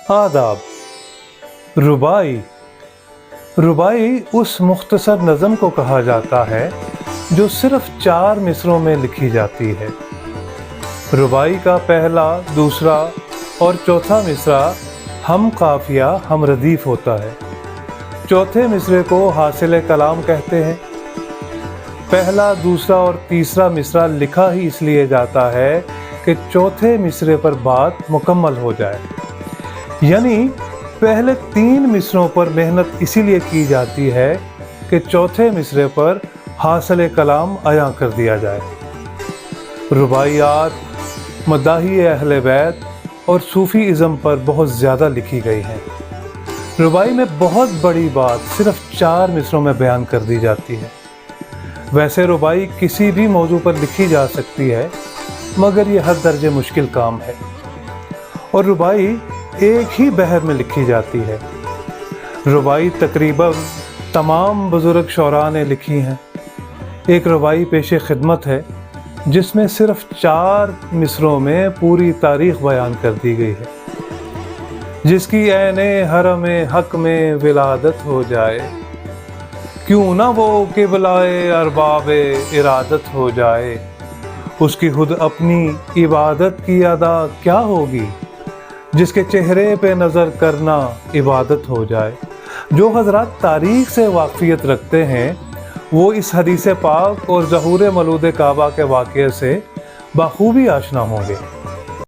आदाब। रुबाई रुबाई उस मुख्तसर नज़म को कहा जाता है जो सिर्फ 4 मिसरों में लिखी जाती है। रुबाई का पहला, दूसरा और चौथा मिसरा हम काफिया हम रदीफ होता है। चौथे मिसरे को हासिल कलाम कहते हैं। पहला, दूसरा और तीसरा मिसरा लिखा ही इसलिए जाता है कि चौथे मिसरे पर बात मुकम्मल हो जाए, यानी पहले 3 मिसरों पर मेहनत इसीलिए की जाती है कि चौथे मिसरे पर हासिल कलाम अया कर दिया जाए। रुबाइयात मदाही अहले बैत और सूफ़ी इज़्म पर बहुत ज़्यादा लिखी गई हैं। रुबाई में बहुत बड़ी बात सिर्फ 4 मिसरों में बयान कर दी जाती है। वैसे रुबाई किसी भी मौजू पर लिखी जा सकती है, मगर ये हर दर्जे मुश्किल काम है और रुबाई एक ही बहर में लिखी जाती है। रुबाई तकरीबन तमाम बुज़ुर्ग शौरा ने लिखी हैं। एक रुबाई पेशे खिदमत है जिसमें सिर्फ 4 मिसरों में पूरी तारीख़ बयान कर दी गई है, जिसकी ऐने हरम हक में विलादत हो जाए, क्यों ना वो क़िबलाए अरबाब इरादत हो जाए, उसकी खुद अपनी इबादत की अदा क्या होगी, जिसके चेहरे पे नज़र करना इबादत हो जाए। जो हज़रात तारीख़ से वाक़फ़ियत रखते हैं वो इस हदीस पाक और ज़हूर मलूद काबा के वाक़े से बखूबी आशना होंगे।